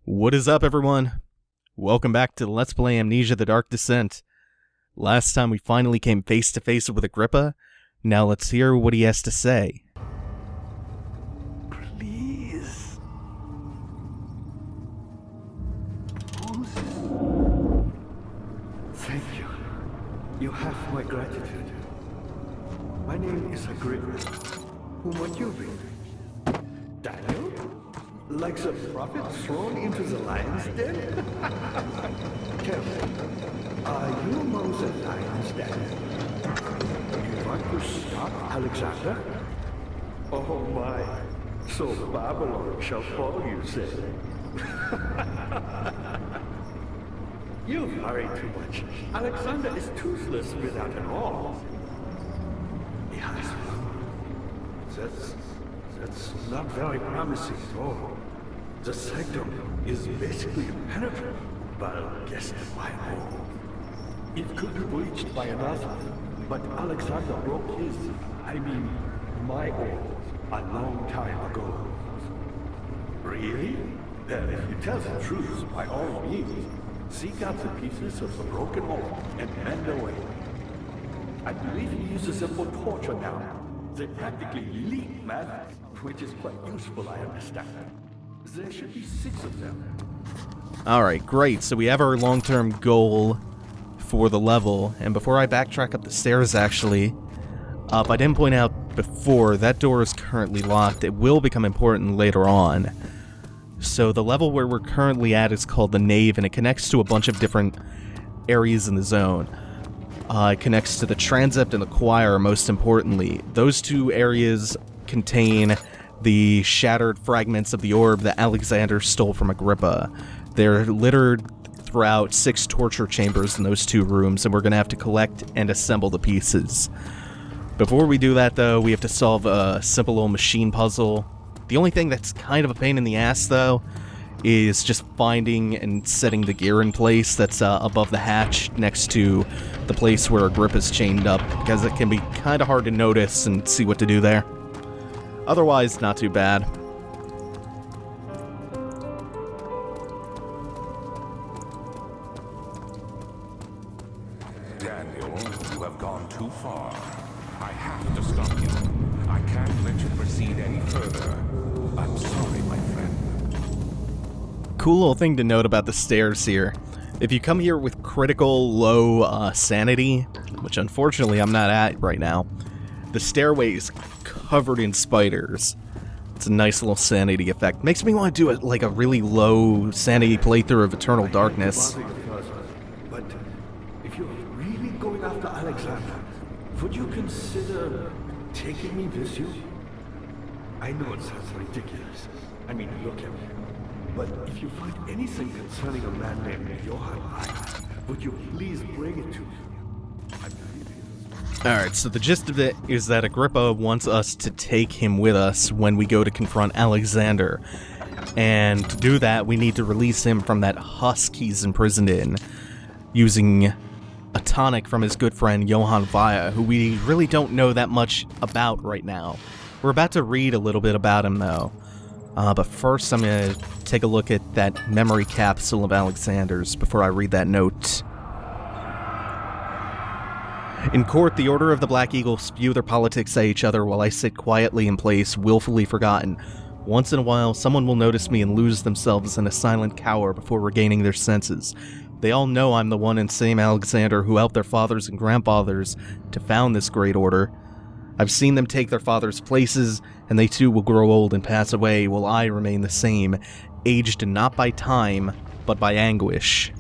What is up, everyone? Welcome back to Let's Play Amnesia: The Dark Descent. Last time we finally came face to face with Agrippa. Now let's hear what he has to say. Please. Thank you. You have my gratitude. My name is Agrippa. Who might you be? Daniel? Like a prophet thrown into the lion's den? Tell me, are you among the lions, Daniel? You want to stop Alexander? Oh my, so Babylon shall fall, you say? You worry too much. Alexander is toothless without an arm. Yes, that's not very promising at all. The sanctum is basically impenetrable, but guess my home. It could be breached by another, but Alexander broke my oath a long time ago. Really? Then if you tell the truth, by all means, seek out the pieces of the broken oath and mend away. I believe he uses them for torture now. They practically leak madness, which is quite useful, I understand. There should be 6 of them. Alright, great. So we have our long-term goal for the level. And before I backtrack up the stairs, actually, if I didn't point out before, that door is currently locked. It will become important later on. So the level where we're currently at is called the Nave, and it connects to a bunch of different areas in the zone. It connects to the transept and the choir, most importantly. Those 2 areas contain the shattered fragments of the orb that Alexander stole from Agrippa. They're littered throughout 6 torture chambers in those 2 rooms, and we're going to have to collect and assemble the pieces. Before we do that, though, we have to solve a simple little machine puzzle. The only thing that's kind of a pain in the ass, though, is just finding and setting the gear in place that's above the hatch next to the place where Agrippa's chained up, because it can be kind of hard to notice and see what to do there. Otherwise, not too bad. Daniel, you have gone too far. I have to stop you. I can't let you proceed any further. I'm sorry, my friend. Cool little thing to note about the stairs here. If you come here with critical low sanity, which unfortunately I'm not at right now, the stairway is covered in spiders. It's a nice little sanity effect. Makes me want to do a really low sanity playthrough of Eternal Darkness. But if you're really going after Alexander, would you consider taking me with you? I know it sounds ridiculous. I mean, look at me. But if you find anything concerning a man named Johann Weyer, would you please bring it to me? Alright, so the gist of it is that Agrippa wants us to take him with us when we go to confront Alexander. And to do that, we need to release him from that husk he's imprisoned in, using a tonic from his good friend Johann Weyer, who we really don't know that much about right now. We're about to read a little bit about him, though. But first, I'm going to take a look at that memory capsule of Alexander's before I read that note. In court, the Order of the Black Eagle spew their politics at each other while I sit quietly in place, willfully forgotten. Once in a while, someone will notice me and lose themselves in a silent cower before regaining their senses. They all know I'm the one and same Alexander who helped their fathers and grandfathers to found this great order. I've seen them take their fathers' places, and they too will grow old and pass away, while I remain the same, aged not by time, but by anguish.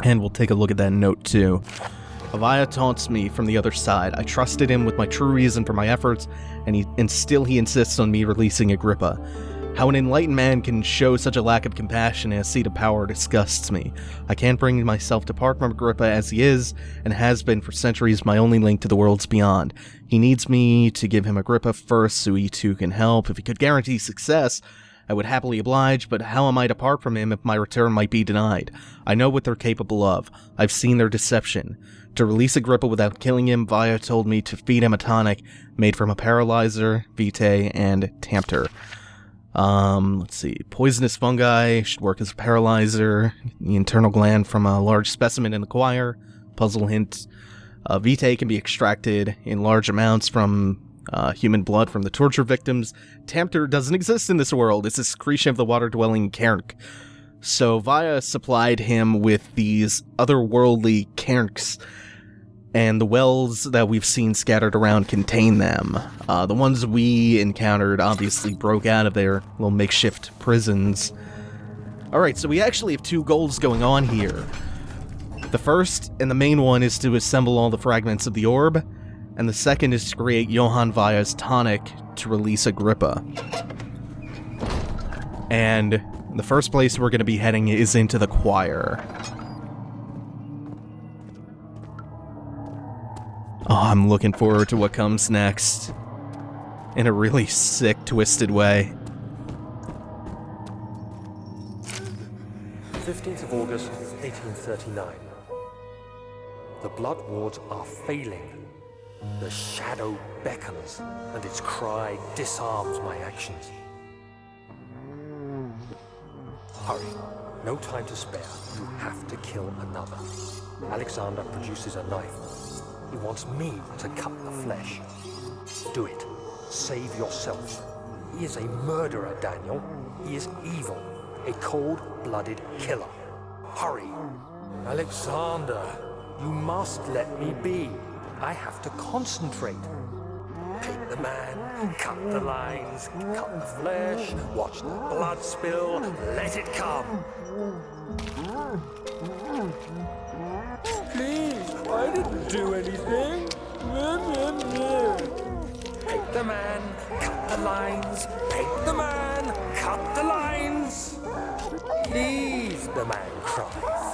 And we'll take a look at that note too. Avaya taunts me from the other side. I trusted him with my true reason for my efforts, and still he insists on me releasing Agrippa. How an enlightened man can show such a lack of compassion in a seat of power disgusts me. I can't bring myself to part from Agrippa as he is, and has been for centuries, my only link to the worlds beyond. He needs me to give him Agrippa first so he too can help. If he could guarantee success, I would happily oblige, but how am I to part from him if my return might be denied? I know what they're capable of. I've seen their deception. To release Agrippa without killing him, Weyer told me to feed him a tonic made from a paralyzer, vitae, and tampter. Let's see. Poisonous fungi should work as a paralyzer. The internal gland from a large specimen in the choir. Puzzle hint. Vitae can be extracted in large amounts from human blood from the torture victims. Tamter doesn't exist in this world. It's a secretion of the water-dwelling Cairn. So Weyer supplied him with these otherworldly Cairns, and the wells that we've seen scattered around contain them. The ones we encountered obviously broke out of their little makeshift prisons. Alright, so we actually have two goals going on here. The first, and the main one, is to assemble all the fragments of the orb, and the second is to create Johann Weyer's Tonic to release Agrippa. And the first place we're going to be heading is into the choir. Oh, I'm looking forward to what comes next. In a really sick, twisted way. 15th of August, 1839. The blood wards are failing. The shadow beckons, and its cry disarms my actions. Hurry. No time to spare. You have to kill another. Alexander produces a knife. He wants me to cut the flesh. Do it. Save yourself. He is a murderer, Daniel. He is evil. A cold-blooded killer. Hurry. Alexander, you must let me be. I have to concentrate. Pick the man, cut the lines, cut the flesh, watch the blood spill, let it come. Please, I didn't do anything. Paint the man, cut the lines, paint the man, cut the lines. Please, the man cries.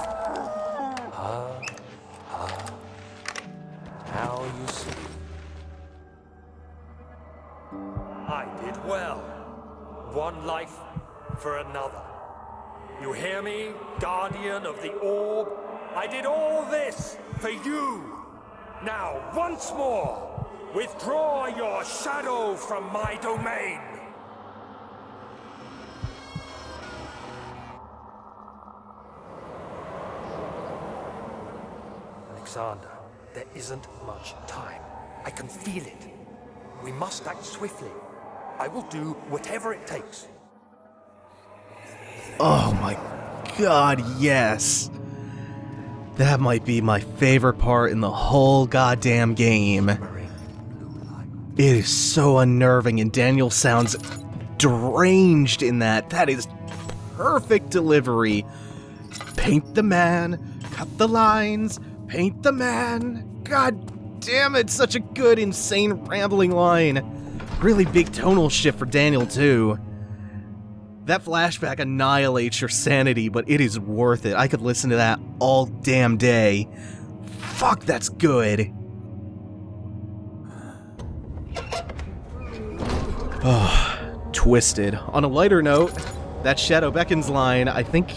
How you see. I did well. One life for another. You hear me, guardian of the orb? I did all this for you. Now, once more, withdraw your shadow from my domain. Alexander, there isn't much time. I can feel it. We must act swiftly. I will do whatever it takes. Oh my god, yes. That might be my favorite part in the whole goddamn game. It is so unnerving, and Daniel sounds deranged in that. That is perfect delivery. Paint the man, cut the lines, paint the man. God damn it, such a good, insane, rambling line. Really big tonal shift for Daniel, too. That flashback annihilates your sanity, but it is worth it. I could listen to that all damn day. Fuck, that's good. Oh, twisted. On a lighter note, that Shadow Beckons line, I think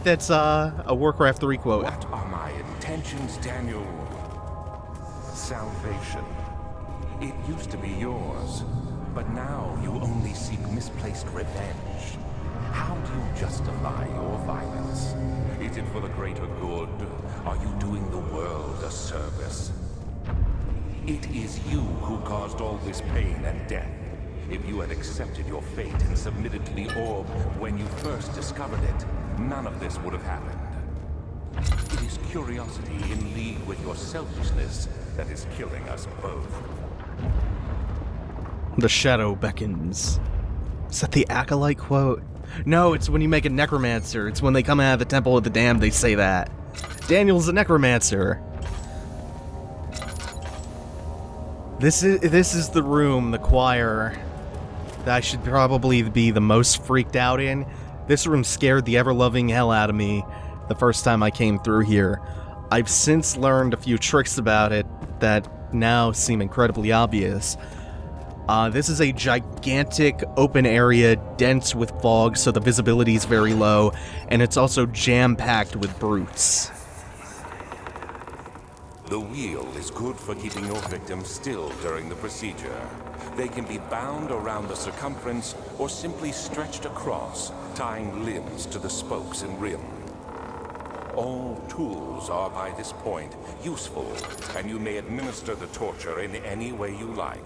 that's a Warcraft 3 quote. What are my intentions, Daniel? Salvation. It used to be yours, but now you only seek misplaced revenge. How do you justify your violence? Is it for the greater good? Are you doing the world a service? It is you who caused all this pain and death. If you had accepted your fate and submitted to the orb when you first discovered it, none of this would have happened. It is curiosity in league with your selfishness that is killing us both. The Shadow Beckons. Is that the Acolyte quote? No, it's when you make a necromancer. It's when they come out of the Temple of the Damned they say that. Daniel's a necromancer. This is the room, the choir, that I should probably be the most freaked out in. This room scared the ever-loving hell out of me the first time I came through here. I've since learned a few tricks about it that now seem incredibly obvious. This is a gigantic open area, dense with fog, so the visibility is very low, and it's also jam-packed with brutes. The wheel is good for keeping your victim still during the procedure. They can be bound around the circumference or simply stretched across, tying limbs to the spokes and rim. All tools are by this point useful, and you may administer the torture in any way you like.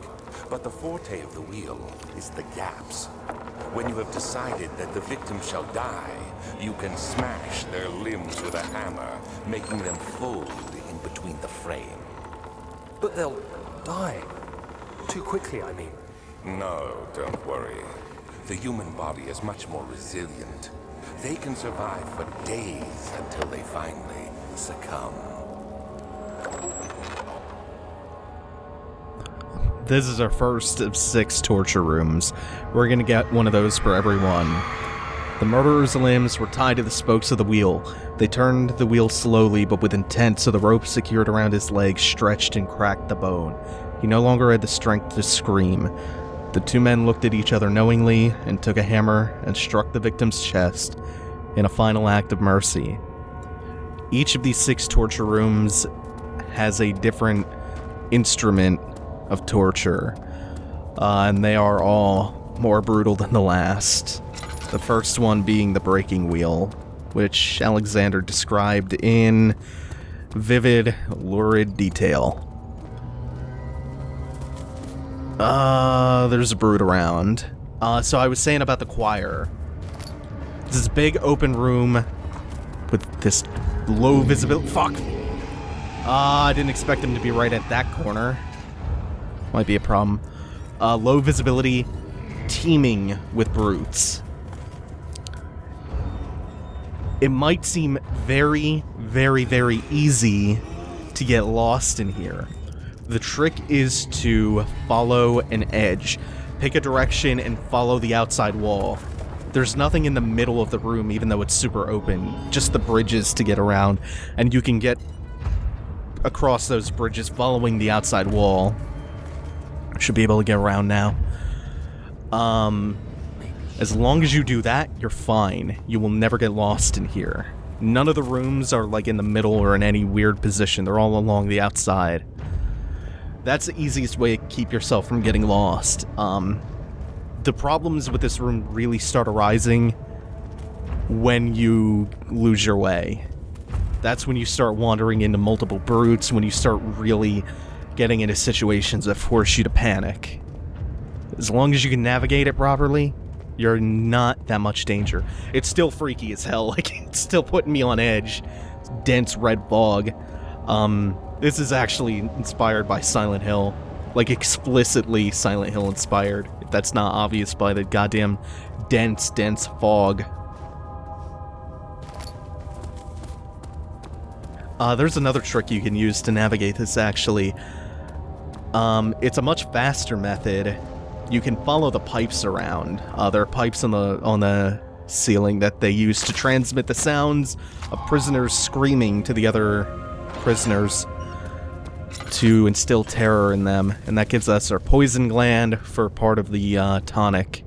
But the forte of the wheel is the gaps. When you have decided that the victim shall die, you can smash their limbs with a hammer, making them fold in between the frame. But they'll die. Too quickly, I mean. No, don't worry. The human body is much more resilient. They can survive for days until they finally succumb. This is our first of 6 torture rooms. We're gonna get one of those for everyone. The murderer's limbs were tied to the spokes of the wheel. They turned the wheel slowly but with intent, so the rope secured around his legs stretched and cracked the bone. He no longer had the strength to scream. The 2 men looked at each other knowingly and took a hammer and struck the victim's chest in a final act of mercy. Each of these 6 torture rooms has a different instrument of torture, and they are all more brutal than the last. The first one being the breaking wheel, which Alexander described in vivid, lurid detail. There's a brood around. So I was saying about the choir. This big open room with this low visibility. Fuck! I didn't expect him to be right at that corner. Might be a problem. Low visibility, teeming with brutes. It might seem very, very, very easy to get lost in here. The trick is to follow an edge. Pick a direction and follow the outside wall. There's nothing in the middle of the room, even though it's super open. Just the bridges to get around. And you can get across those bridges following the outside wall. Should be able to get around now. As long as you do that, you're fine. You will never get lost in here. None of the rooms are like in the middle or in any weird position. They're all along the outside. That's the easiest way to keep yourself from getting lost. The problems with this room really start arising when you lose your way. That's when you start wandering into multiple brutes, when you start really getting into situations that force you to panic. As long as you can navigate it properly, you're not that much danger. It's still freaky as hell, like, it's still putting me on edge. It's dense red fog. This is actually inspired by Silent Hill. Like, explicitly Silent Hill inspired, if that's not obvious by the goddamn dense fog. There's another trick you can use to navigate this, actually. It's a much faster method. You can follow the pipes around. There are pipes on the ceiling that they use to transmit the sounds of prisoners screaming to the other prisoners to instill terror in them, and that gives us our poison gland for part of the tonic.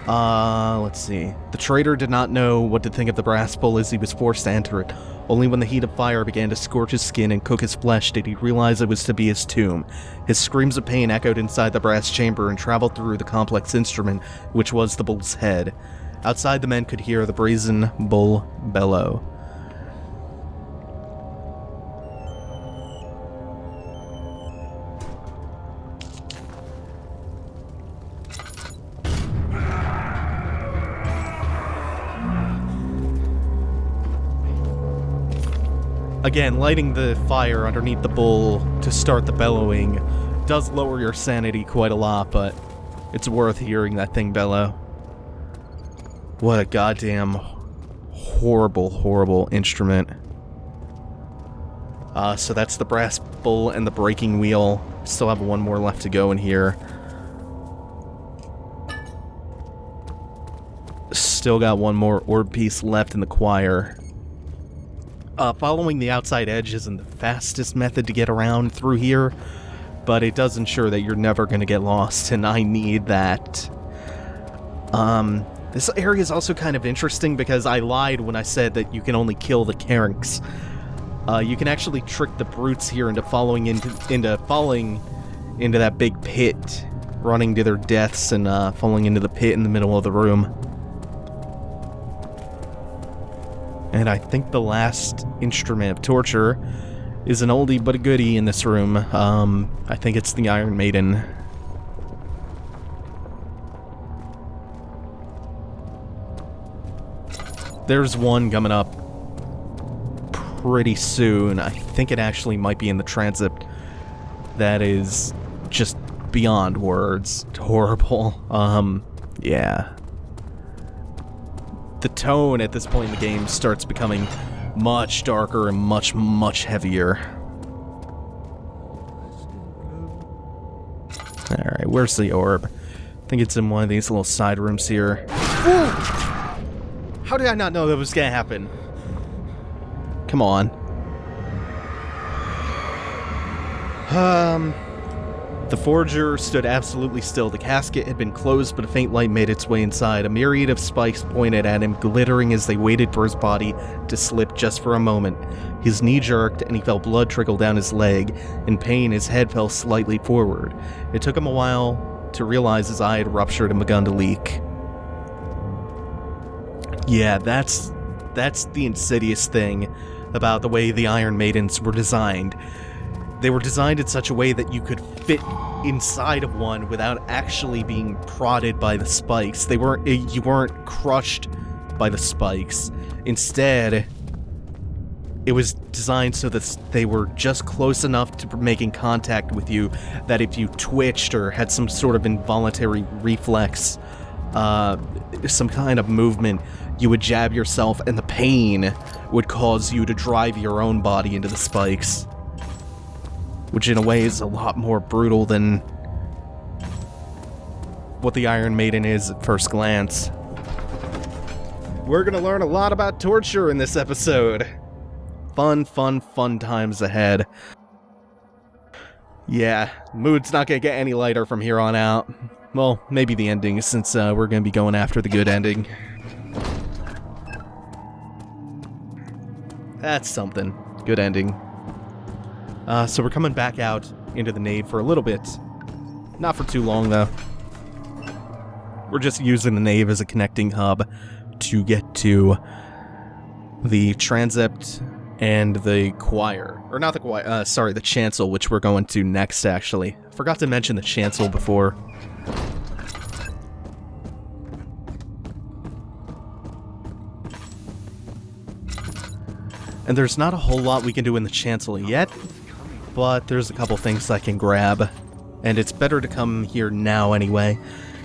Let's see. The traitor did not know what to think of the brass bowl as he was forced to enter it. Only when the heat of fire began to scorch his skin and cook his flesh did he realize it was to be his tomb. His screams of pain echoed inside the brass chamber and traveled through the complex instrument, which was the bull's head. Outside, the men could hear the brazen bull bellow. Again, lighting the fire underneath the bull to start the bellowing does lower your sanity quite a lot, but it's worth hearing that thing bellow. What a goddamn horrible, horrible instrument. So that's the brass bull and the breaking wheel. Still have one more left to go in here. Still got one more orb piece left in the choir. Following the outside edge isn't the fastest method to get around through here, but it does ensure that you're never going to get lost, and I need that. This area is also kind of interesting because I lied when I said that you can only kill the Carinx. You can actually trick the brutes here into falling into that big pit, running to their deaths and falling into the pit in the middle of the room. And I think the last instrument of torture is an oldie but a goodie in this room. I think it's the Iron Maiden. There's one coming up pretty soon. I think it actually might be in the transept. That is just beyond words. Horrible. Yeah. The tone at this point in the game starts becoming much darker and much, much heavier. Alright, where's the orb? I think it's in one of these little side rooms here. Ooh! How did I not know that was gonna happen? Come on. The forger stood absolutely still. The casket had been closed, but a faint light made its way inside. A myriad of spikes pointed at him, glittering as they waited for his body to slip just for a moment. His knee jerked, and he felt blood trickle down his leg. In pain, his head fell slightly forward. It took him a while to realize his eye had ruptured and begun to leak. Yeah, that's the insidious thing about the way the Iron Maidens were designed. They were designed in such a way that you could fit inside of one without actually being prodded by the spikes. You weren't crushed by the spikes. Instead, it was designed so that they were just close enough to making contact with you that if you twitched or had some sort of involuntary reflex, some kind of movement, you would jab yourself and the pain would cause you to drive your own body into the spikes. Which in a way is a lot more brutal than what the Iron Maiden is at first glance. We're gonna learn a lot about torture in this episode. Fun, fun, fun times ahead. Yeah, mood's not gonna get any lighter from here on out. Well, maybe the ending, since we're gonna be going after the good ending. That's something. Good ending. So we're coming back out into the nave for a little bit. Not for too long, though. We're just using the nave as a connecting hub to get to the transept and the choir. Or not the choir, sorry, the chancel, which we're going to next, actually. I forgot to mention the chancel before. And there's not a whole lot we can do in the chancel yet, but there's a couple things I can grab. And it's better to come here now anyway,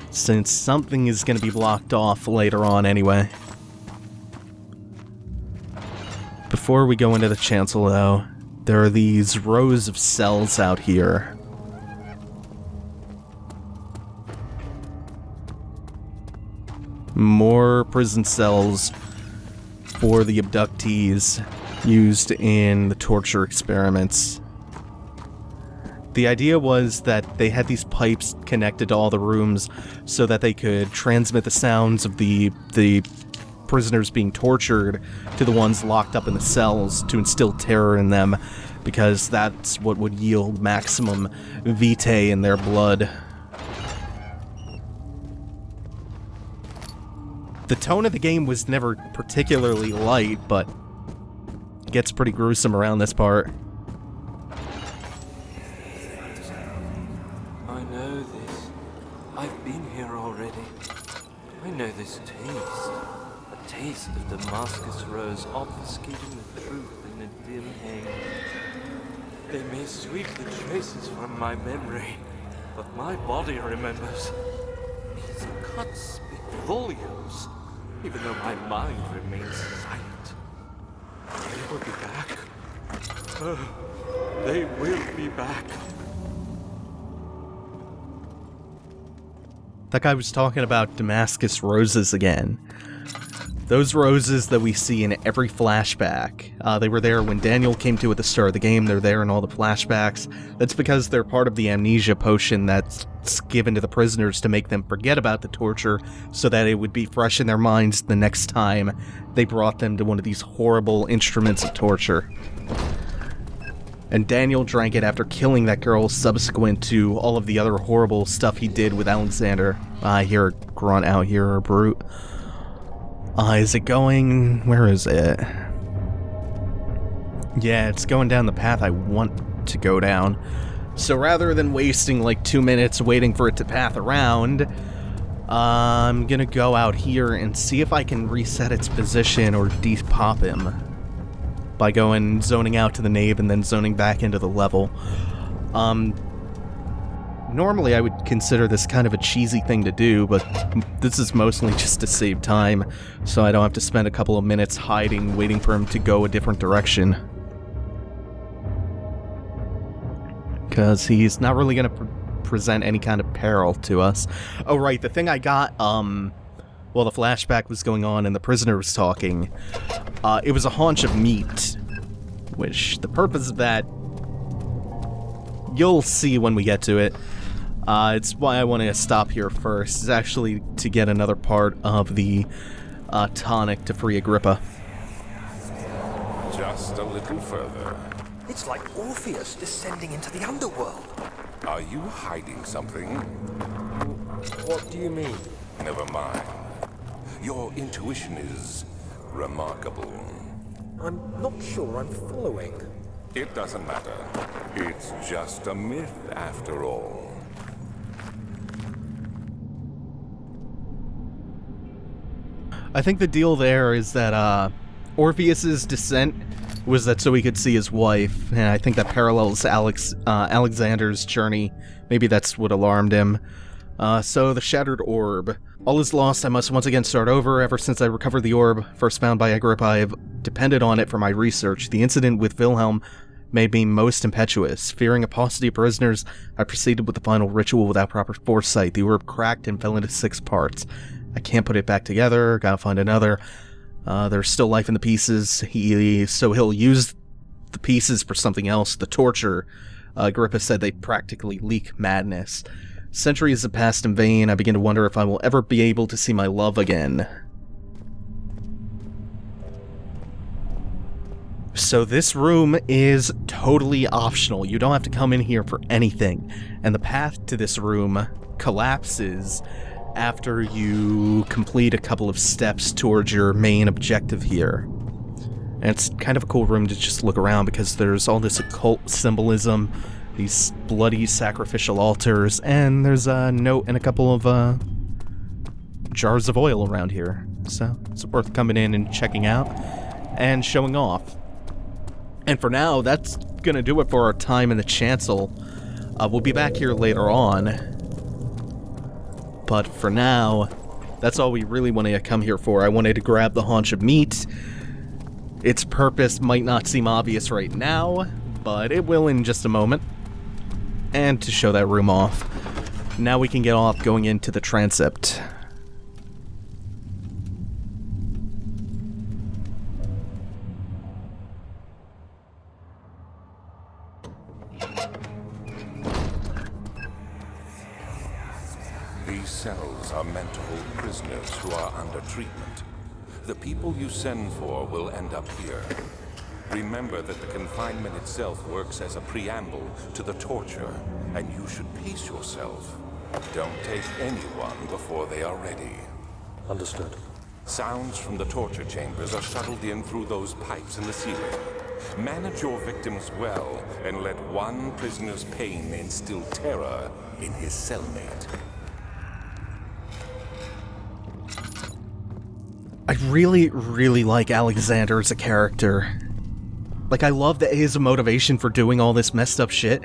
since something is going to be blocked off later on anyway. Before we go into the chancel, though, there are these rows of cells out here. More prison cells for the abductees used in the torture experiments. The idea was that they had these pipes connected to all the rooms so that they could transmit the sounds of the prisoners being tortured to the ones locked up in the cells to instill terror in them, because that's what would yield maximum vitae in their blood. The tone of the game was never particularly light, but it gets pretty gruesome around this part. I know this. I've been here already. I know this taste. A taste of Damascus rose obfuscating the truth in a dim haze. They may sweep the traces from my memory, but my body remembers. These cuts speak volumes, even though my mind remains silent. They will be back. They will be back. That guy was talking about Damascus roses again. Those roses that we see in every flashback. They were there when Daniel came to at the start of the game. They're there in all the flashbacks. That's because they're part of the amnesia potion that's given to the prisoners to make them forget about the torture so that it would be fresh in their minds the next time they brought them to one of these horrible instruments of torture. And Daniel drank it after killing that girl subsequent to all of the other horrible stuff he did with Alexander. I hear a grunt out here, or brute. Is it going... where is it? Yeah, it's going down the path I want to go down. So rather than wasting like 2 minutes waiting for it to path around, I'm gonna go out here and see if I can reset its position or depop him by zoning out to the nave and then zoning back into the level. Normally I would consider this kind of a cheesy thing to do, but this is mostly just to save time, so I don't have to spend a couple of minutes hiding, waiting for him to go a different direction. Because he's not really going to present any kind of peril to us. Oh right, the thing I got, while the flashback was going on and the prisoner was talking, it was a haunch of meat, which the purpose of that, you'll see when we get to it. It's why I want to stop here first. It's actually to get another part of the tonic to free Agrippa. Just a little further. It's like Orpheus descending into the underworld. Are you hiding something? What do you mean? Never mind. Your intuition is remarkable. I'm not sure I'm following. It doesn't matter. It's just a myth after all. I think the deal there is that Orpheus's descent was that so he could see his wife, and I think that parallels Alexander's journey. Maybe that's what alarmed him. So the shattered orb. All is lost, I must once again start over. Ever since I recovered the orb, first found by Agrippa, I have depended on it for my research. The incident with Wilhelm made me most impetuous. Fearing a paucity of prisoners, I proceeded with the final ritual without proper foresight. The orb cracked and fell into 6 parts. I can't put it back together, gotta find another. There's still life in the pieces, so he'll use the pieces for something else. The torture, Agrippa said they practically leak madness. Centuries have passed in vain. I begin to wonder if I will ever be able to see my love again. So this room is totally optional. You don't have to come in here for anything. And the path to this room collapses after you complete a couple of steps towards your main objective here. And it's kind of a cool room to just look around because there's all this occult symbolism, these bloody sacrificial altars, and there's a note and a couple of jars of oil around here. So it's worth coming in and checking out and showing off. And for now, that's gonna do it for our time in the chancel. We'll be back here later on. But for now, that's all we really wanted to come here for. I wanted to grab the haunch of meat. Its purpose might not seem obvious right now, but it will in just a moment. And to show that room off. Now we can get off going into the transept. These cells are meant to hold prisoners who are under treatment. The people you send for will end up here. Remember that the confinement itself works as a preamble to the torture, and you should pace yourself. Don't take anyone before they are ready. Understood. Sounds from the torture chambers are shuttled in through those pipes in the ceiling. Manage your victims well, and let one prisoner's pain instill terror in his cellmate. I really, really like Alexander as a character. Like, I love that his motivation for doing all this messed up shit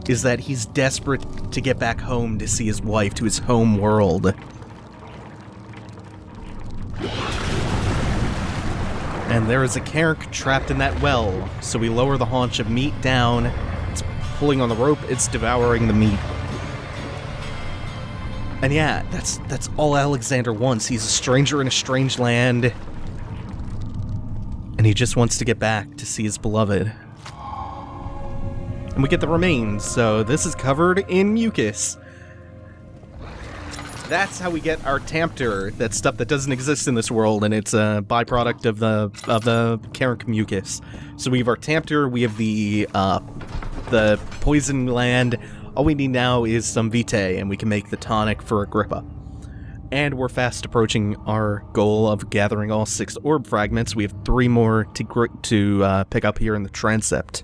is that he's desperate to get back home to see his wife, to his home world. And there is a Carrick trapped in that well, so we lower the haunch of meat down. It's pulling on the rope, it's devouring the meat. And yeah, that's all Alexander wants. He's a stranger in a strange land. And he just wants to get back to see his beloved. And we get the remains, so this is covered in mucus. That's how we get our Tampter, that stuff that doesn't exist in this world, and it's a byproduct of the Karenk mucus. So we have our Tampter, we have the poison gland. All we need now is some vitae, and we can make the tonic for Agrippa. And we're fast approaching our goal of gathering all 6 orb fragments. We have 3 more to pick up here in the transept.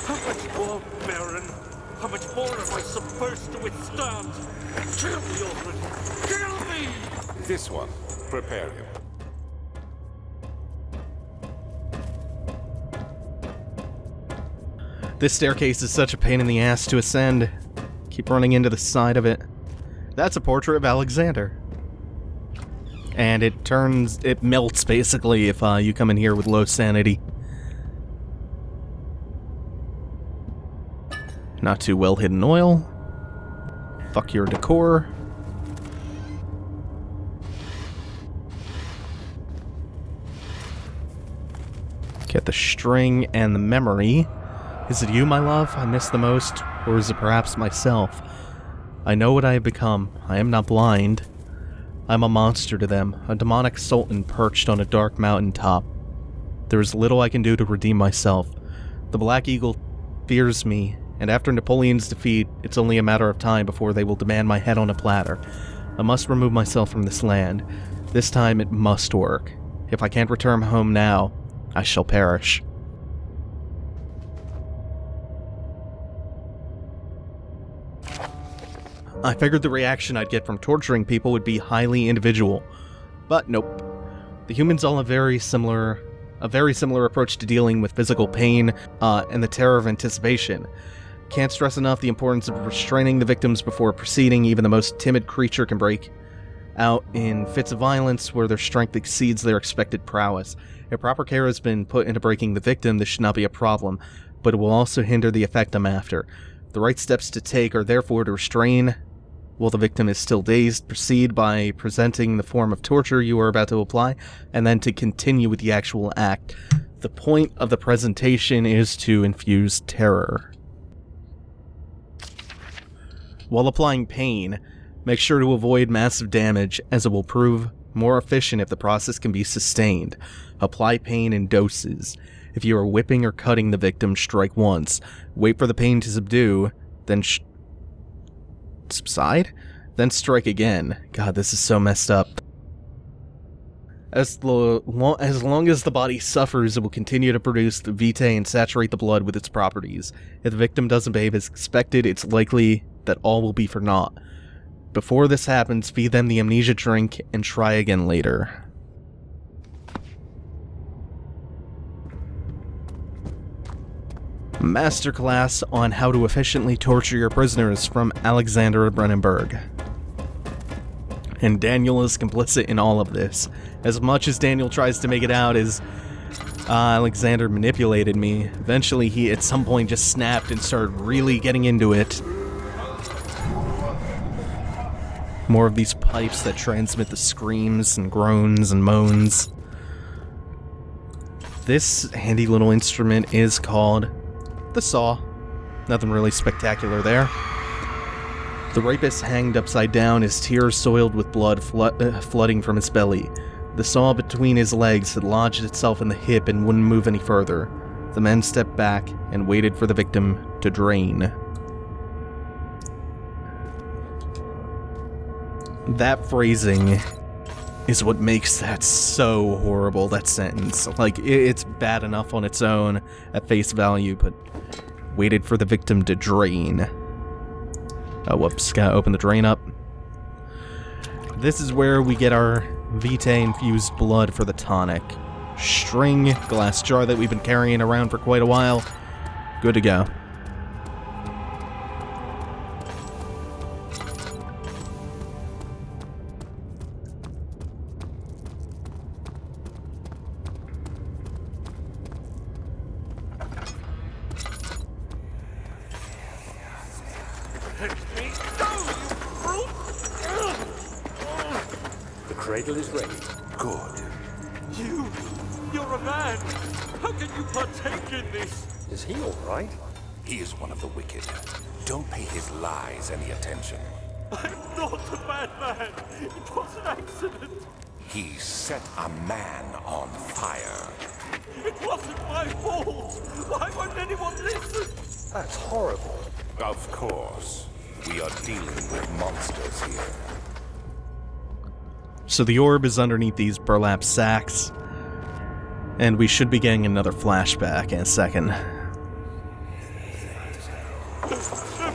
How much more, Baron? How much more am I supposed to withstand? Kill me already! Kill me! This one. Prepare him. This staircase is such a pain in the ass to ascend. Keep running into the side of it. That's a portrait of Alexander. And it melts basically if you come in here with low sanity. Not too well hidden oil. Fuck your decor. Get the string and the memory. Is it you, my love, I miss the most, or is it perhaps myself? I know what I have become. I am not blind. I am a monster to them, a demonic sultan perched on a dark mountain top. There is little I can do to redeem myself. The Black Eagle fears me, and after Napoleon's defeat, it's only a matter of time before they will demand my head on a platter. I must remove myself from this land. This time it must work. If I can't return home now, I shall perish. I figured the reaction I'd get from torturing people would be highly individual, but nope. The humans all have a very similar approach to dealing with physical pain and the terror of anticipation. Can't stress enough the importance of restraining the victims before proceeding. Even the most timid creature can break out in fits of violence where their strength exceeds their expected prowess. If proper care has been put into breaking the victim, this should not be a problem, but it will also hinder the effect I'm after. The right steps to take are therefore to restrain while the victim is still dazed, proceed by presenting the form of torture you are about to apply, and then to continue with the actual act. The point of the presentation is to infuse terror. While applying pain, make sure to avoid massive damage, as it will prove more efficient if the process can be sustained. Apply pain in doses. If you are whipping or cutting the victim, strike once. Wait for the pain to subdue, then subside? Then strike again. God, this is so messed up. As long as the body suffers, it will continue to produce the vitae and saturate the blood with its properties. If the victim doesn't behave as expected, it's likely that all will be for naught. Before this happens, feed them the amnesia drink and try again later. Masterclass on how to efficiently torture your prisoners from Alexander of Brennenburg. And Daniel is complicit in all of this. As much as Daniel tries to make it out as Alexander manipulated me, eventually he at some point just snapped and started really getting into it. More of these pipes that transmit the screams and groans and moans. This handy little instrument is called the saw. Nothing really spectacular there. The rapist hanged upside down, his tears soiled with blood flooding from his belly. The saw between his legs had lodged itself in the hip and wouldn't move any further. The men stepped back and waited for the victim to drain. That phrasing is what makes that so horrible, that sentence. Like, it's bad enough on its own at face value, but waited for the victim to drain. Oh, whoops, gotta open the drain up. This is where we get our vitae-infused blood for the tonic. String, glass jar that we've been carrying around for quite a while. Good to go. cradle is ready. Good. You're a man! How can you partake in this? Is he all right? He is one of the wicked. Don't pay his lies any attention. I'm not a bad man! It was an accident! He set a man on fire. It wasn't my fault! Why won't anyone listen? That's horrible. Of course. We are dealing with monsters here. So the orb is underneath these burlap sacks, and we should be getting another flashback in a second.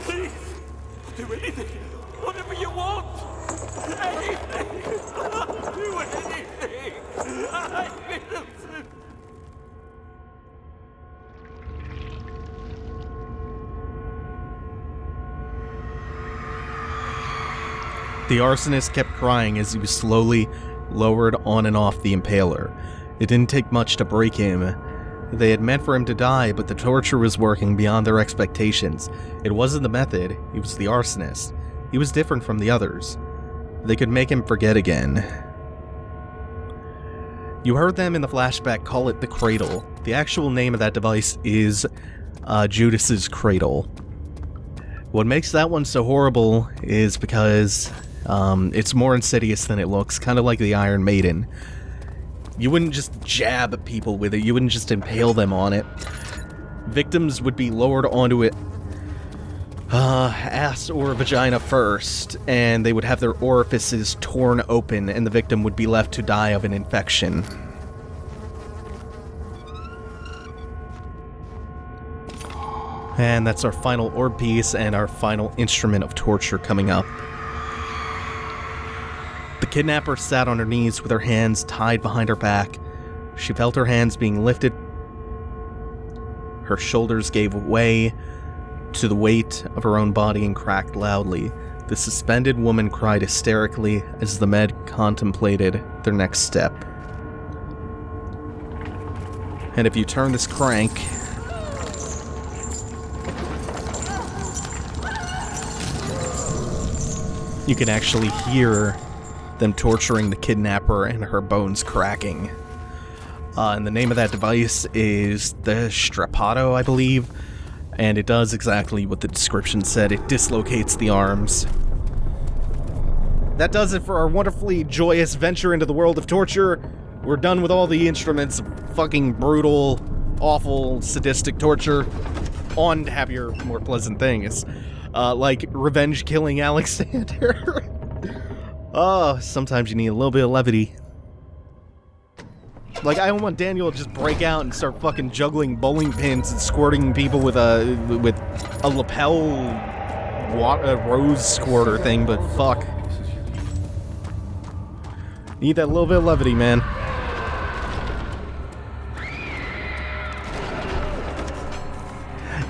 Please! Do anything! Whatever you want! Anything! I'll do anything! I'm innocent! The arsonist kept crying as he was slowly lowered on and off the impaler. It didn't take much to break him. They had meant for him to die, but the torture was working beyond their expectations. It wasn't the method, it was the arsonist. He was different from the others. They could make him forget again. You heard them in the flashback call it the cradle. The actual name of that device is Judas's cradle. What makes that one so horrible is because it's more insidious than it looks, kind of like the Iron Maiden. You wouldn't just jab people with it, you wouldn't just impale them on it. Victims would be lowered onto it, ass or vagina first, and they would have their orifices torn open, and the victim would be left to die of an infection. And that's our final orb piece and our final instrument of torture coming up. The kidnapper sat on her knees with her hands tied behind her back. She felt her hands being lifted. Her shoulders gave way to the weight of her own body and cracked loudly. The suspended woman cried hysterically as the med contemplated their next step. And if you turn this crank, you can actually hear them torturing the kidnapper and her bones cracking. And the name of that device is the Strapato, I believe. And it does exactly what the description said. It dislocates the arms. That does it for our wonderfully joyous venture into the world of torture. We're done with all the instruments of fucking brutal, awful, sadistic torture. On to happier, more pleasant things. Like revenge killing Alexander. Oh, sometimes you need a little bit of levity. Like, I don't want Daniel to just break out and start fucking juggling bowling pins and squirting people with a lapel rose squirter thing, but fuck. Need that little bit of levity, man.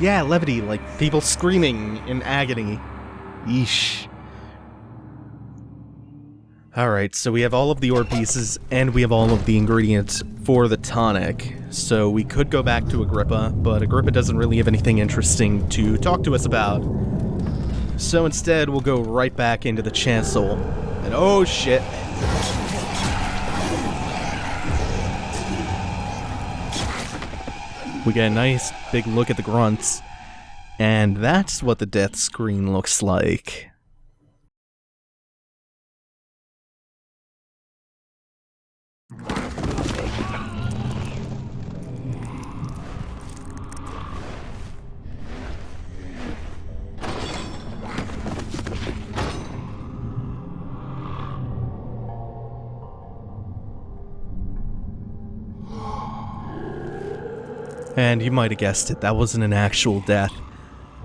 Yeah, levity, like people screaming in agony. Yeesh. Alright, so we have all of the orb pieces, and we have all of the ingredients for the tonic. So we could go back to Agrippa, but Agrippa doesn't really have anything interesting to talk to us about. So instead, we'll go right back into the chancel. And oh shit. We get a nice big look at the grunts, and that's what the death screen looks like. And you might have guessed it, that wasn't an actual death.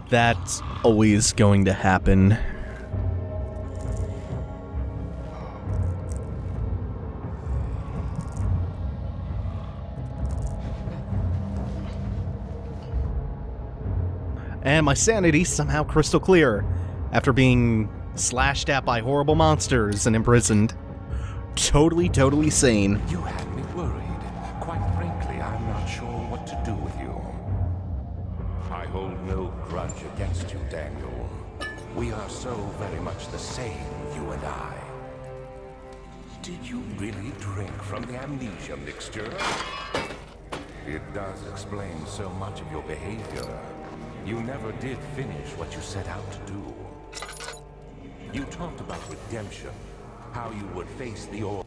That's always going to happen. And my sanity's somehow crystal clear, after being slashed at by horrible monsters and imprisoned. Totally sane. You had me worried. Quite frankly, I'm not sure what to do with you. I hold no grudge against you, Daniel. We are so very much the same, you and I. Did you really drink from the amnesia mixture? It does explain so much of your behavior. You never did finish what you set out to do. You talked about redemption, how you would face the old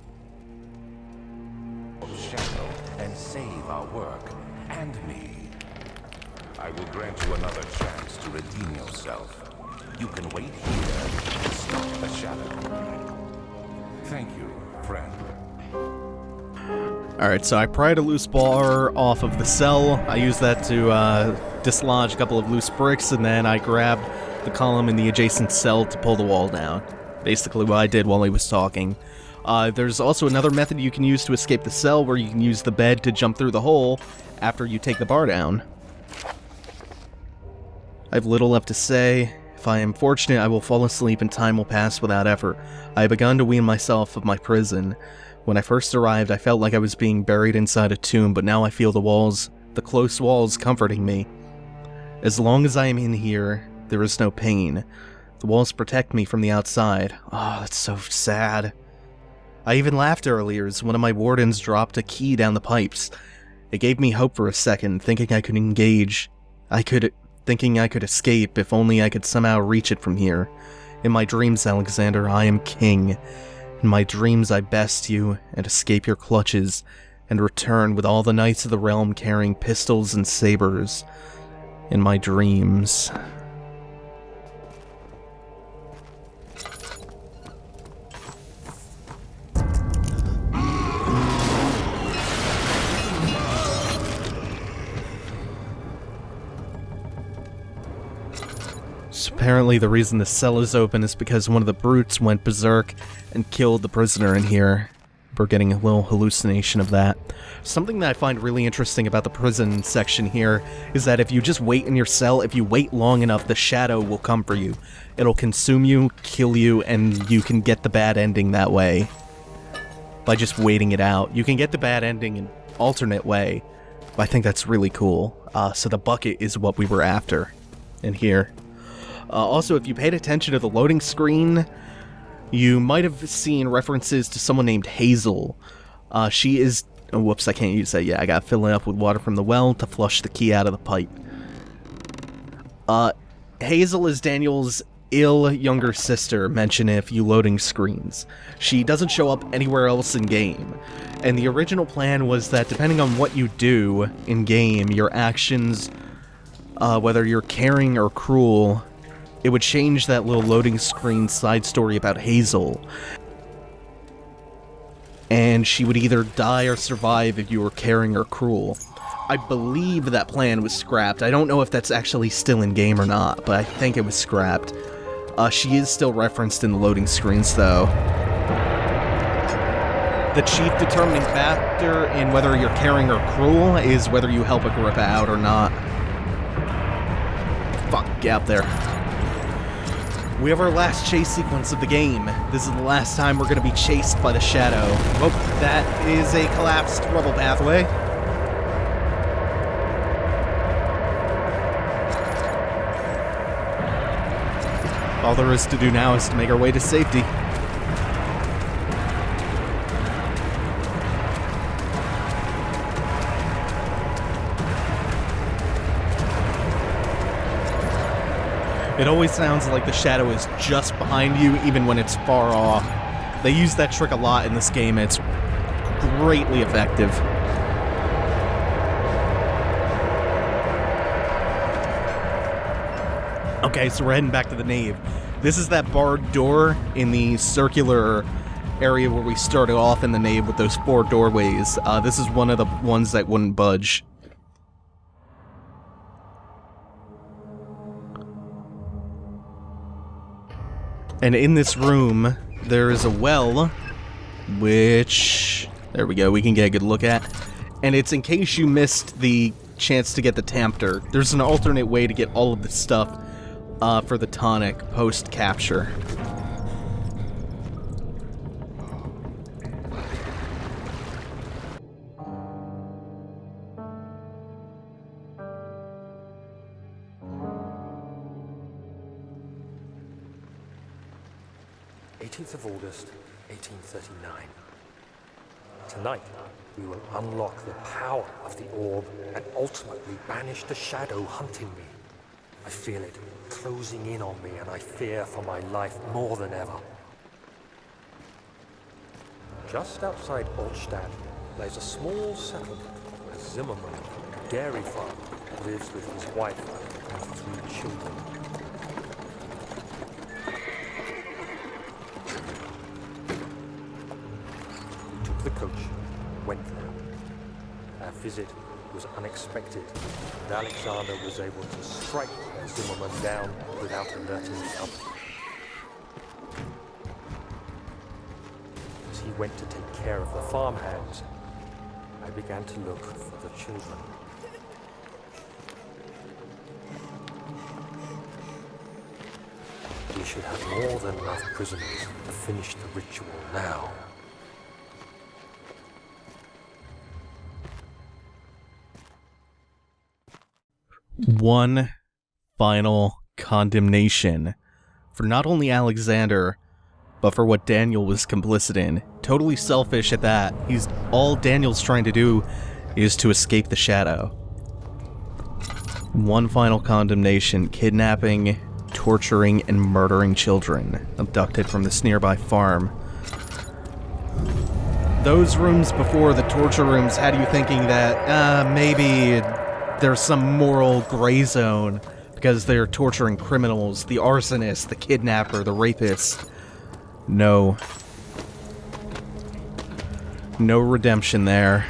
shadow and save our work, and me. I will grant you another chance to redeem yourself. You can wait here and stop the shadow. Thank you, friend. Alright, so I pried a loose bar off of the cell. I used that to dislodge a couple of loose bricks, and then I grabbed the column in the adjacent cell to pull the wall down. Basically what I did while he was talking. There's also another method you can use to escape the cell, where you can use the bed to jump through the hole after you take the bar down. I have little left to say. If I am fortunate, I will fall asleep and time will pass without effort. I have begun to wean myself of my prison. When I first arrived, I felt like I was being buried inside a tomb, but now I feel the close walls comforting me. As long as I am in here, there is no pain. The walls protect me from the outside. Oh, that's so sad. I even laughed earlier as one of my wardens dropped a key down the pipes. It gave me hope for a second, thinking I could escape if only I could somehow reach it from here. In my dreams, Alexander, I am king. In my dreams, I best you and escape your clutches, and return with all the knights of the realm carrying pistols and sabers. In my dreams. Apparently the reason the cell is open is because one of the brutes went berserk and killed the prisoner in here. We're getting a little hallucination of that. Something that I find really interesting about the prison section here is that if you just wait in your cell, if you wait long enough, the shadow will come for you. It'll consume you, kill you, and you can get the bad ending that way. By just waiting it out. You can get the bad ending in an alternate way. But I think that's really cool. So the bucket is what we were after in here. Also, if you paid attention to the loading screen, you might have seen references to someone named Hazel. She is... Oh, whoops, I can't use that yet. I gotta fill it up with water from the well to flush the key out of the pipe. Hazel is Daniel's ill younger sister mentioned in a few loading screens. She doesn't show up anywhere else in game. And the original plan was that depending on what you do in game, your actions, whether you're caring or cruel, it would change that little loading screen side story about Hazel. And she would either die or survive if you were caring or cruel. I believe that plan was scrapped. I don't know if that's actually still in game or not, but I think it was scrapped. She is still referenced in the loading screens, though. The chief determining factor in whether you're caring or cruel is whether you help Agrippa out or not. Fuck, get up there. We have our last chase sequence of the game. This is the last time we're going to be chased by the shadow. Oh, that is a collapsed rubble pathway. All there is to do now is to make our way to safety. It always sounds like the shadow is just behind you, even when it's far off. They use that trick a lot in this game, and it's greatly effective. Okay, so we're heading back to the nave. This is that barred door in the circular area where we started off in the nave with those 4 doorways. This is one of the ones that wouldn't budge. And in this room, there is a well, which... There we go, we can get a good look at. And it's in case you missed the chance to get the Tempter. There's an alternate way to get all of the stuff for the Tonic post-capture. Of August, 1839. Tonight, we will unlock the power of the orb and ultimately banish the shadow hunting me. I feel it closing in on me, and I fear for my life more than ever. Just outside Altstadt lays a small settlement where Zimmerman, a dairy farmer, lives with his wife and 3 children. We took the coach, went there. Our visit was unexpected, and Alexander was able to strike Zimmerman down without alerting the others. As he went to take care of the farmhands, I began to look for the children. We should have more than enough prisoners to finish the ritual now. One final condemnation for not only Alexander, but for what Daniel was complicit in. Totally selfish at that. All Daniel's trying to do is to escape the shadow. One final condemnation: kidnapping, torturing, and murdering children abducted from this nearby farm. Those rooms before the torture rooms had you thinking that maybe there's some moral gray zone because they're torturing criminals, the arsonist, the kidnapper, the rapist. No. No redemption there.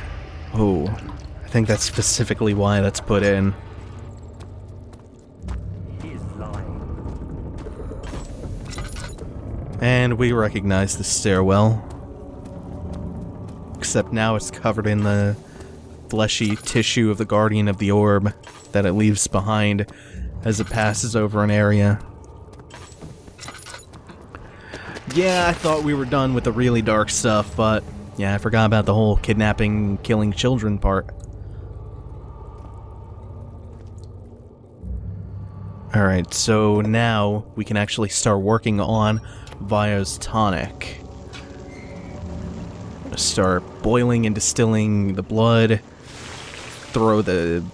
Oh, I think that's specifically why that's put in. He is lying. And we recognize the stairwell. Except now it's covered in the fleshy tissue of the guardian of the orb that it leaves behind as it passes over an area. Yeah, I thought we were done with the really dark stuff, but yeah, I forgot about the whole kidnapping, killing children part. Alright, so now we can actually start working on Weyer's tonic. Start boiling and distilling the blood. Throw the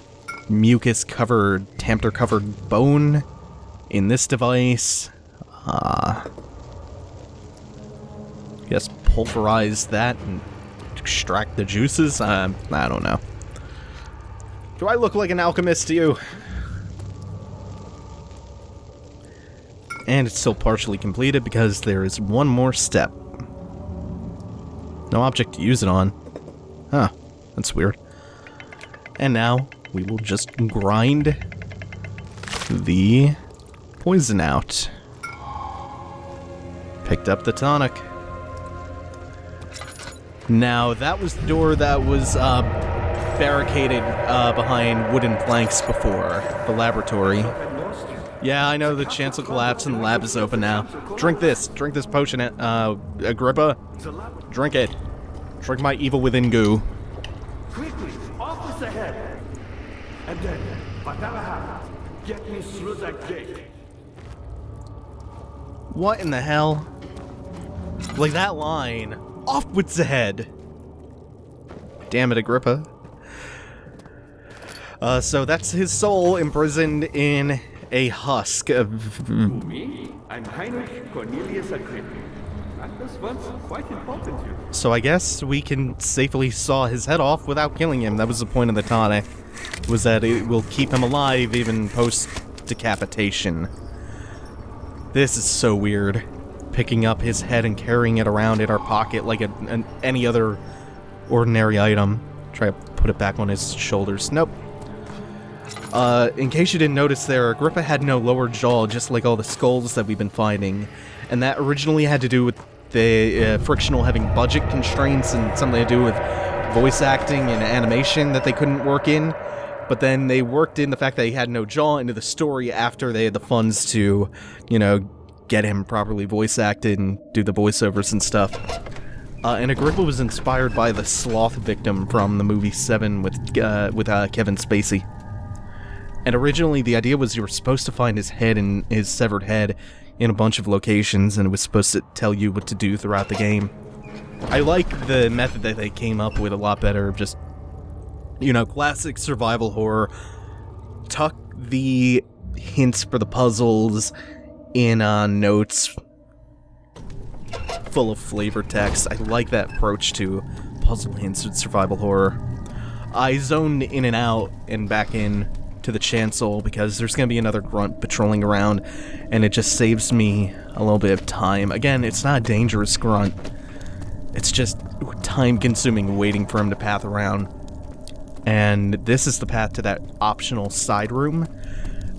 mucus-covered, tamper-covered bone in this device. Guess pulverize that and extract the juices? I don't know. Do I look like an alchemist to you? And it's still partially completed because there is one more step. No object to use it on. Huh, that's weird. And now we will just grind the poison out. Picked up the tonic. Now, that was the door that was barricaded behind wooden planks before, the laboratory. Yeah, I know the chancel collapsed and the lab is open now. Drink this potion, Agrippa. Drink it. Drink my evil within goo. Quickly, office ahead! And then, whatever happens, get me through that gate. What in the hell? Like that line. Offwards ahead! Damn it, Agrippa. So that's his soul imprisoned in a husk of... Me? I'm Heinrich Cornelius Agrippa. That was once quite important to you. So I guess we can safely saw his head off without killing him. That was the point of the tonic. Was that it will keep him alive even post-decapitation. This is so weird. Picking up his head and carrying it around in our pocket like any other ordinary item. Try to put it back on his shoulders. Nope. In case you didn't notice there, Agrippa had no lower jaw, just like all the skulls that we've been finding. And that originally had to do with the Frictional having budget constraints and something to do with voice acting and animation that they couldn't work in. But then they worked in the fact that he had no jaw into the story after they had the funds to, get him properly voice acted and do the voiceovers and stuff. And Agrippa was inspired by the sloth victim from the movie Seven with Kevin Spacey. And originally the idea was you were supposed to find his head and his severed head in a bunch of locations, and it was supposed to tell you what to do throughout the game. I like the method that they came up with a lot better. Just, classic survival horror. Tuck the hints for the puzzles in notes full of flavor text. I like that approach to puzzle hints with survival horror. I zoned in and out and back in to the chancel because there's going to be another grunt patrolling around, and it just saves me a little bit of time. Again, it's not a dangerous grunt. It's just time-consuming waiting for him to path around. And this is the path to that optional side room,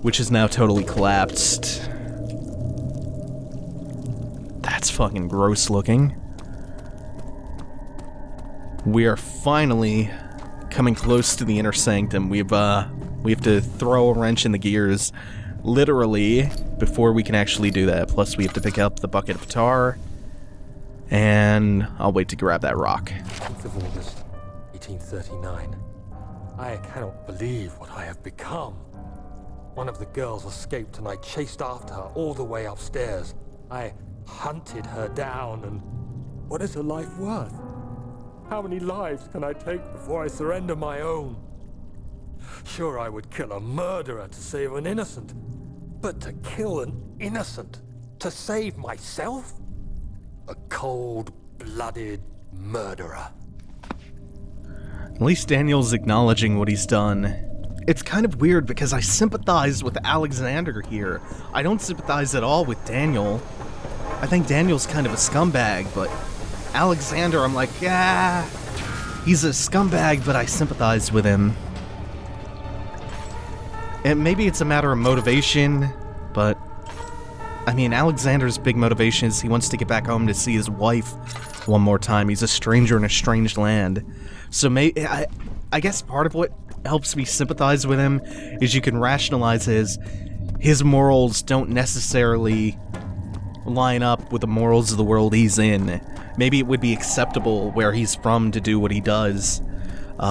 which is now totally collapsed. That's fucking gross looking. We are finally coming close to the inner sanctum. We have to throw a wrench in the gears, literally, before we can actually do that. Plus, we have to pick up the bucket of tar, and I'll wait to grab that rock. 10th of August, 1839. I cannot believe what I have become. One of the girls escaped and I chased after her all the way upstairs. I hunted her down, and what is a life worth? How many lives can I take before I surrender my own? Sure, I would kill a murderer to save an innocent, but to kill an innocent to save myself? A cold-blooded murderer. At least Daniel's acknowledging what he's done. It's kind of weird because I sympathize with Alexander here. I don't sympathize at all with Daniel. I think Daniel's kind of a scumbag, but Alexander, I'm like, yeah, he's a scumbag, but I sympathize with him. And maybe it's a matter of motivation, but I mean, Alexander's big motivation is he wants to get back home to see his wife one more time. He's a stranger in a strange land. So I guess part of what helps me sympathize with him is you can rationalize his morals don't necessarily line up with the morals of the world he's in. Maybe it would be acceptable where he's from to do what he does.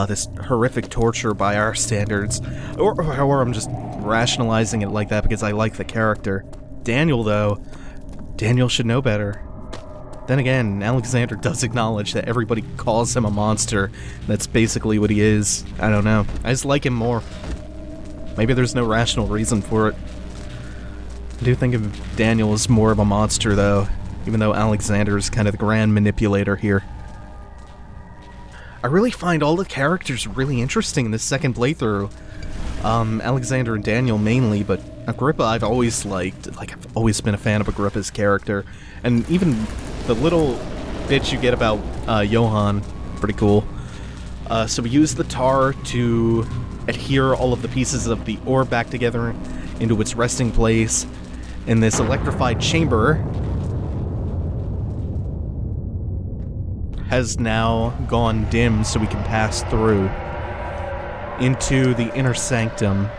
This horrific torture by our standards. Or I'm just rationalizing it like that because I like the character. Daniel, though, Daniel should know better. Then again, Alexander does acknowledge that everybody calls him a monster. That's basically what he is. I don't know. I just like him more. Maybe there's no rational reason for it. I do think of Daniel as more of a monster, though, even though Alexander is kind of the grand manipulator here. I really find all the characters really interesting in this second playthrough. Alexander and Daniel mainly, but Agrippa I've always liked. Like, I've always been a fan of Agrippa's character. And even the little bits you get about Johann, pretty cool. So we use the tar to adhere all of the pieces of the ore back together into its resting place in this electrified chamber. Has now gone dim so we can pass through into the inner sanctum.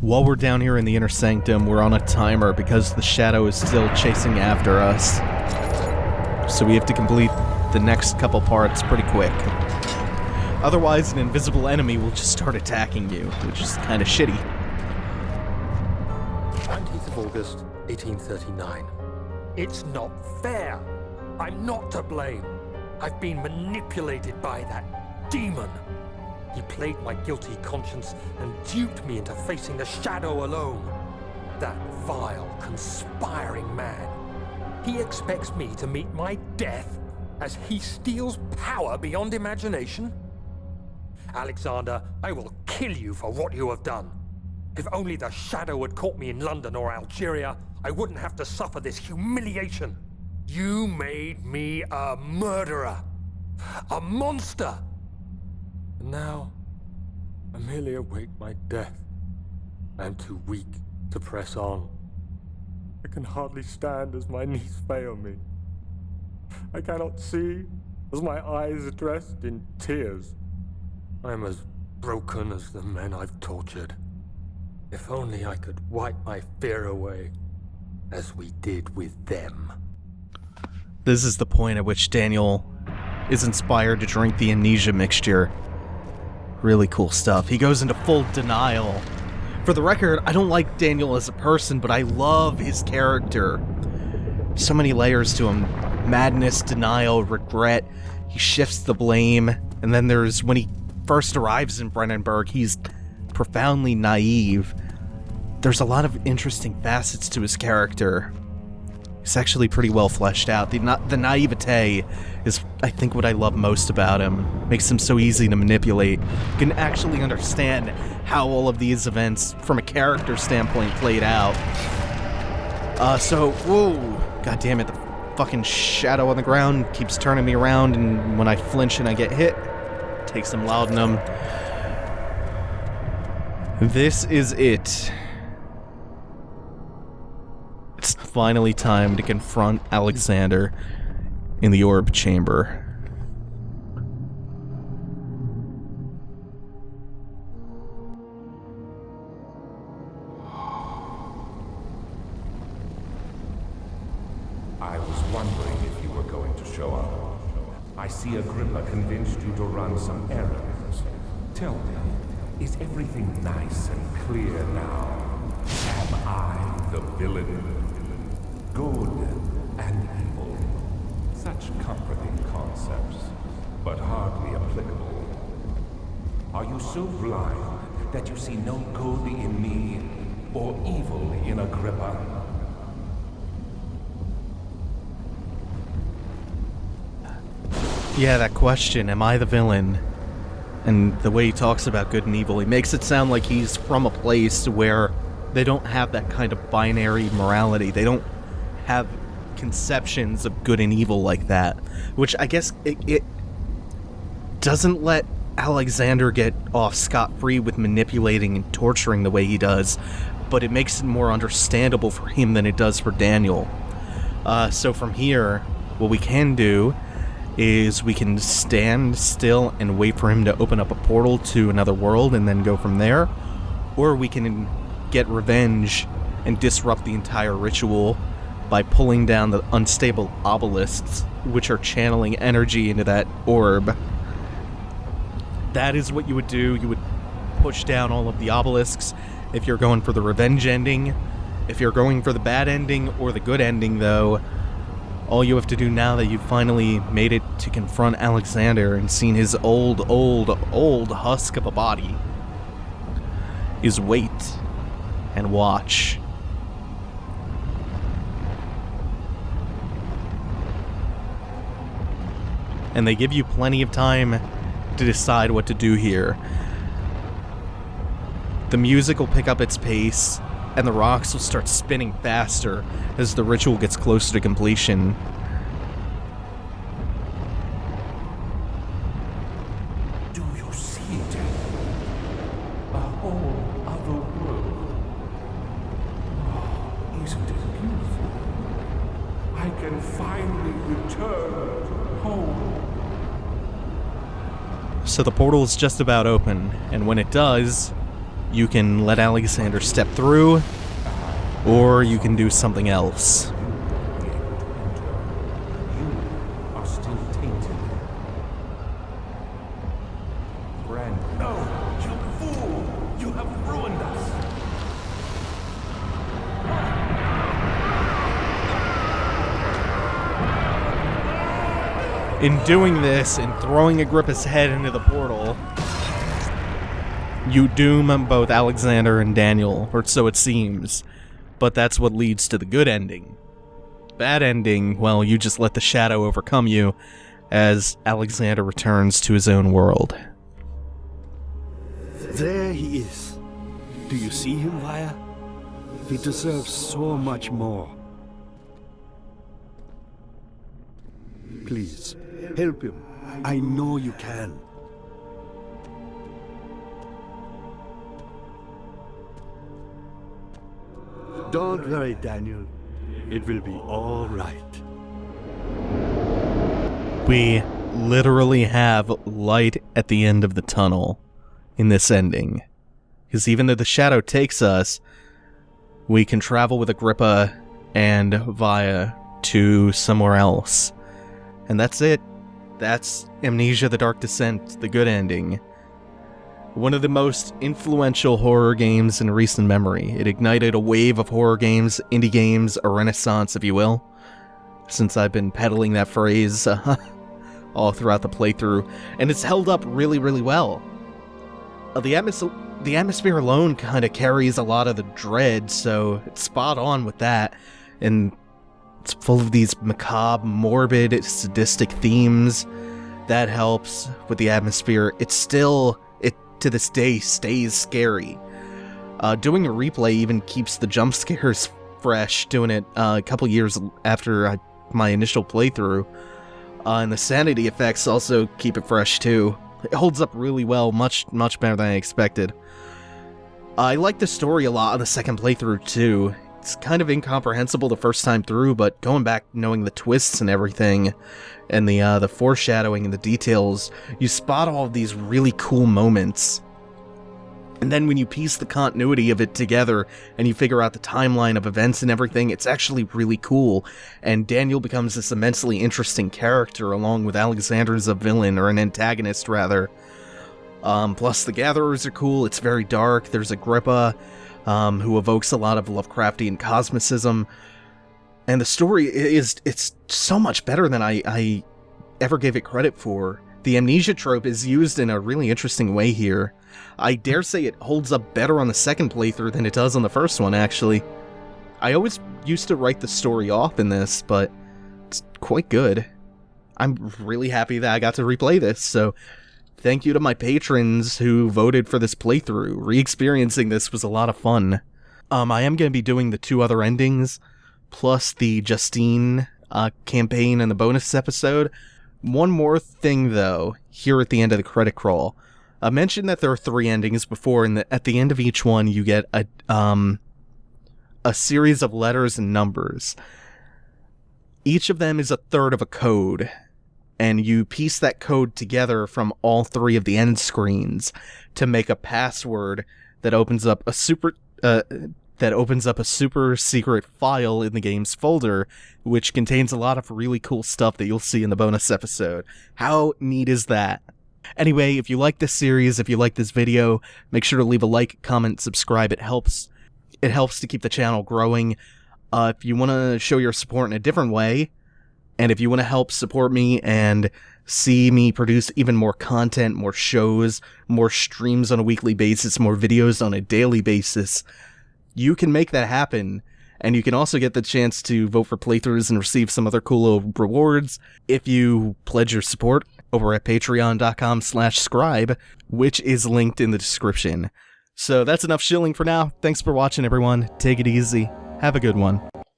While we're down here in the inner sanctum, we're on a timer because the shadow is still chasing after us. So we have to complete the next couple parts pretty quick. Otherwise, an invisible enemy will just start attacking you, which is kind of shitty. 20th of August, 1839. It's not fair. I'm not to blame. I've been manipulated by that demon. He played my guilty conscience and duped me into facing the shadow alone. That vile, conspiring man. He expects me to meet my death as he steals power beyond imagination. Alexander, I will kill you for what you have done. If only the shadow had caught me in London or Algeria, I wouldn't have to suffer this humiliation. You made me a murderer. A monster. And now, I merely await my death. I am too weak to press on. I can hardly stand as my knees fail me. I cannot see as my eyes are dressed in tears. I am as broken as the men I've tortured. If only I could wipe my fear away, as we did with them. This is the point at which Daniel is inspired to drink the Amnesia mixture. Really cool stuff. He goes into full denial. For the record, I don't like Daniel as a person, but I love his character. So many layers to him. Madness, denial, regret. He shifts the blame. And then there's when he first arrives in Brennenburg, he's profoundly naive. There's a lot of interesting facets to his character. He's actually pretty well fleshed out. The naivete is, I think, what I love most about him. Makes him so easy to manipulate. You can actually understand how all of these events, from a character standpoint, played out. Whoa, god damn it, the fucking shadow on the ground keeps turning me around, and when I flinch and I get hit, it takes some laudanum. This is it. It's finally time to confront Alexander in the orb chamber. I was wondering if you were going to show up. I see Agrippa convinced you to run some errands. Tell me, is everything nice and clear now? Am I the villain? Good and evil. Such comforting concepts, but hardly applicable. Are you so blind that you see no good in me or evil in Agrippa? Yeah, that question, am I the villain? And the way he talks about good and evil, he makes it sound like he's from a place where they don't have that kind of binary morality. They don't have conceptions of good and evil like that, which I guess it doesn't let Alexander get off scot-free with manipulating and torturing the way he does, but it makes it more understandable for him than it does for Daniel. So from here, what we can do is we can stand still and wait for him to open up a portal to another world and then go from there, or we can get revenge and disrupt the entire ritual by pulling down the unstable obelisks, which are channeling energy into that orb. That is what you would do. You would push down all of the obelisks if you're going for the revenge ending. If you're going for the bad ending or the good ending, though, all you have to do now that you've finally made it to confront Alexander and seen his old husk of a body is wait and watch. And they give you plenty of time to decide what to do here. The music will pick up its pace, and the rocks will start spinning faster as the ritual gets closer to completion. Do you see it? A whole other world. Oh, isn't it beautiful? I can finally return home. So the portal is just about open, and when it does, you can let Alexander step through, or you can do something else. You are still tainted. Brand. No, you fool! You have ruined us. In doing this and throwing Agrippa's head into the portal, you doom both Alexander and Daniel, or so it seems. But that's what leads to the good ending. Bad ending, well, you just let the shadow overcome you as Alexander returns to his own world. There he is. Do you see him, Weyer? He deserves so much more. Please, help him. I know you can. Don't worry, Daniel. It will be all right. We literally have light at the end of the tunnel in this ending. Because even though the shadow takes us, we can travel with Agrippa and Weyer to somewhere else. And that's it. That's Amnesia: The Dark Descent, the good ending. One of the most influential horror games in recent memory. It ignited a wave of horror games, indie games, a renaissance, if you will, since I've been peddling that phrase all throughout the playthrough, and it's held up really, really well. The atmosphere alone kind of carries a lot of the dread, so it's spot on with that, and it's full of these macabre, morbid, sadistic themes. That helps with the atmosphere. It to this day stays scary. Doing a replay even keeps the jump scares fresh, doing it a couple years after my initial playthrough. And the sanity effects also keep it fresh too. It holds up really well, much better than I expected. I like the story a lot on the second playthrough too. It's kind of incomprehensible the first time through, but going back knowing the twists and everything, and the foreshadowing and the details, you spot all of these really cool moments. And then when you piece the continuity of it together and you figure out the timeline of events and everything, it's actually really cool. And Daniel becomes this immensely interesting character, along with Alexander as a villain, or an antagonist rather. Plus the Gatherers are cool. It's very dark. There's Agrippa, who evokes a lot of Lovecraftian cosmicism. And the story it's so much better than I ever gave it credit for. The amnesia trope is used in a really interesting way here. I dare say it holds up better on the second playthrough than it does on the first one, actually. I always used to write the story off in this, but it's quite good. I'm really happy that I got to replay this, so thank you to my patrons who voted for this playthrough. Re-experiencing this was a lot of fun. I am going to be doing the 2 other endings, plus the Justine campaign and the bonus episode. One more thing, though, here at the end of the credit crawl. I mentioned that there are 3 endings before, and at the end of each one you get a series of letters and numbers. Each of them is a third of a code, and you piece that code together from all 3 of the end screens to make a password that opens up a super secret file in the game's folder, which contains a lot of really cool stuff that you'll see in the bonus episode. How neat is that? Anyway, if you like this series, if you like this video, make sure to leave a like, comment, subscribe. It helps to keep the channel growing. If you want to show your support in a different way, and if you want to help support me and see me produce even more content, more shows, more streams on a weekly basis, more videos on a daily basis, you can make that happen. And you can also get the chance to vote for playthroughs and receive some other cool little rewards if you pledge your support over at patreon.com/scribe, which is linked in the description. So that's enough shilling for now. Thanks for watching, everyone. Take it easy. Have a good one.